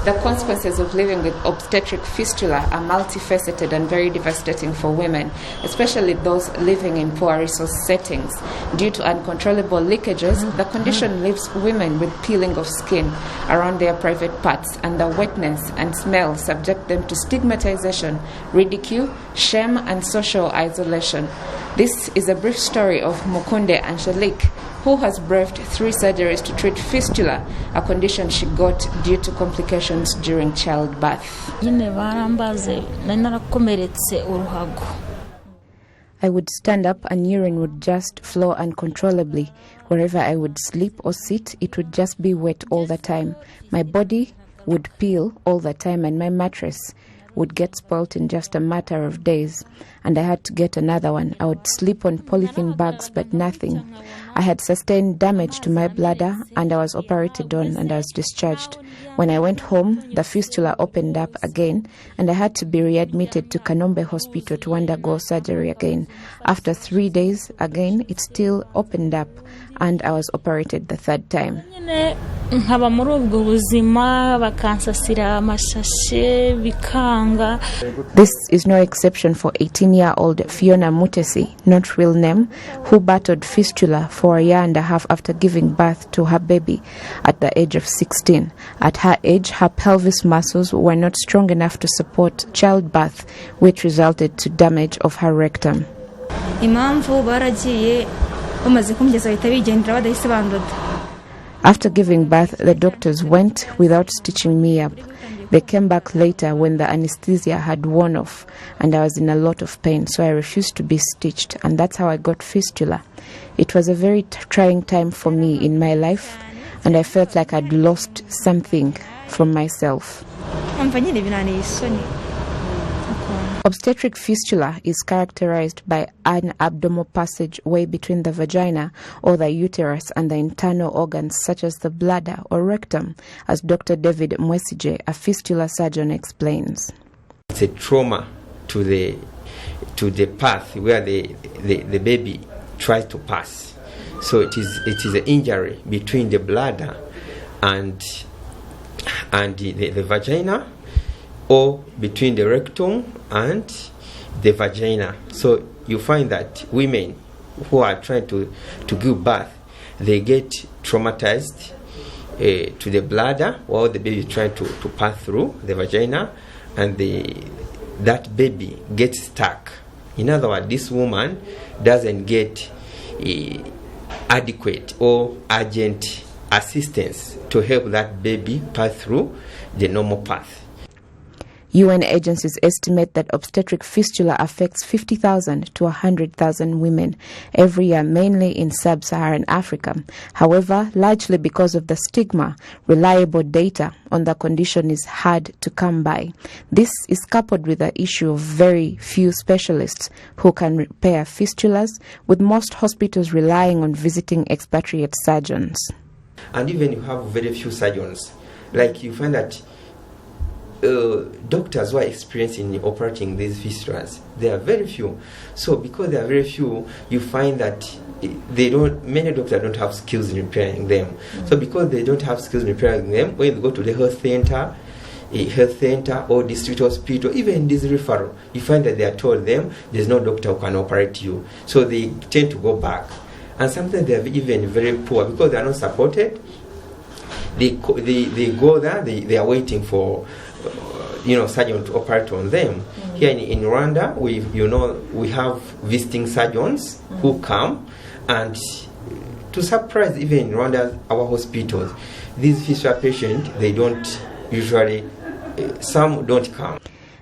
The consequences of living with obstetric fistula are multifaceted and very devastating for women, especially those living in poor resource settings. Due to uncontrollable leakages, the condition leaves women with peeling of skin around their private parts, and the wetness and smell subject them to stigmatization, ridicule, shame, and social isolation. This is a brief story of Mukunde Angelique, who has braved 3 surgeries to treat fistula, a condition she got due to complications during childbirth. I would stand up and urine would just flow uncontrollably. Wherever I would sleep or sit, it would just be wet all the time. My body would peel all the time, and my mattress would get spoilt in just a matter of days, and I had to get another one. I would sleep on polythene bags, but nothing. I had sustained damage to my bladder, and I was operated on, and I was discharged. When I went home, the fistula opened up again, and I had to be readmitted to Kanombe Hospital to undergo surgery again. After 3 days, again, it still opened up, and I was operated the 3rd time. This is no exception for 18-year-old Fiona MUTESI, not real name, who battled fistula for a year and a half after giving birth to her baby at the age of 16. At her age, her pelvis muscles were not strong enough to support childbirth, which resulted to damage of her rectum. After giving birth, the doctors went without stitching me up. They came back later when the anesthesia had worn off, and I was in a lot of pain, so I refused to be stitched, and that's how I got fistula. It was a very trying time for me in my life, and I felt like I'd lost something from myself. Obstetric fistula is characterized by an abdominal passageway between the vagina or the uterus and the internal organs such as the bladder or rectum, as Dr. David Mwesije, a fistula surgeon, explains. It's a trauma to the path where the baby tries to pass. So it is an injury between the bladder and the vagina, or between the rectum and the vagina. So you find that women who are trying to give birth, they get traumatized to the bladder while the baby is trying to pass through the vagina, and that baby gets stuck. In other words, this woman doesn't get adequate or urgent assistance to help that baby pass through the normal path. UN agencies estimate that obstetric fistula affects 50,000 to 100,000 women every year, mainly in sub-Saharan Africa. However, largely because of the stigma, reliable data on the condition is hard to come by. This is coupled with the issue of very few specialists who can repair fistulas, with most hospitals relying on visiting expatriate surgeons. And even you have very few surgeons. Like you find that doctors who are experienced in operating these fistulas, there are very few. So because there are very few, you find that many doctors don't have skills in repairing them. Mm-hmm. So because they don't have skills in repairing them, when you go to the health center or district hospital, even in this referral, you find that they are told them there's no doctor who can operate you. So they tend to go back. And sometimes they are even very poor because they are not supported. They go there, they are waiting for surgeon to operate on them. Mm-hmm. Here in Rwanda, we have visiting surgeons who come, and to surprise even in Rwanda, our hospitals, these fistula patients, they don't usually, some don't come.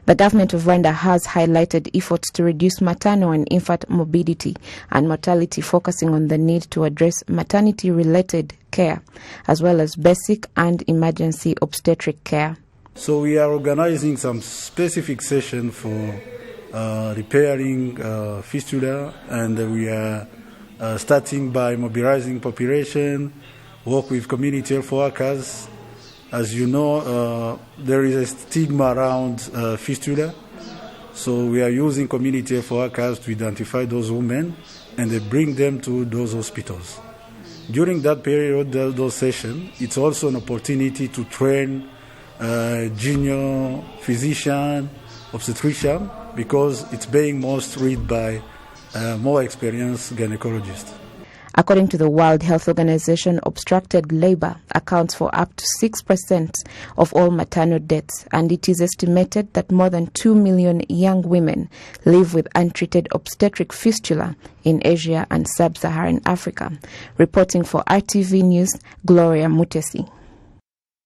The government of Rwanda has highlighted efforts to reduce maternal and infant morbidity and mortality, focusing on the need to address maternity-related care, as well as basic and emergency obstetric care. So we are organizing some specific session for repairing fistula, and we are starting by mobilizing population, work with community health workers. As you know, there is a stigma around fistula, so we are using community health workers to identify those women and bring them to those hospitals. During that period, those sessions, it's also an opportunity to train junior physician, obstetrician, because it's being most read by more experienced gynecologists. According to the World Health Organization, obstructed labor accounts for up to 6% of all maternal deaths, and it is estimated that more than 2 million young women live with untreated obstetric fistula in Asia and sub-Saharan Africa. Reporting for RTV News, GLORIA MUTESI.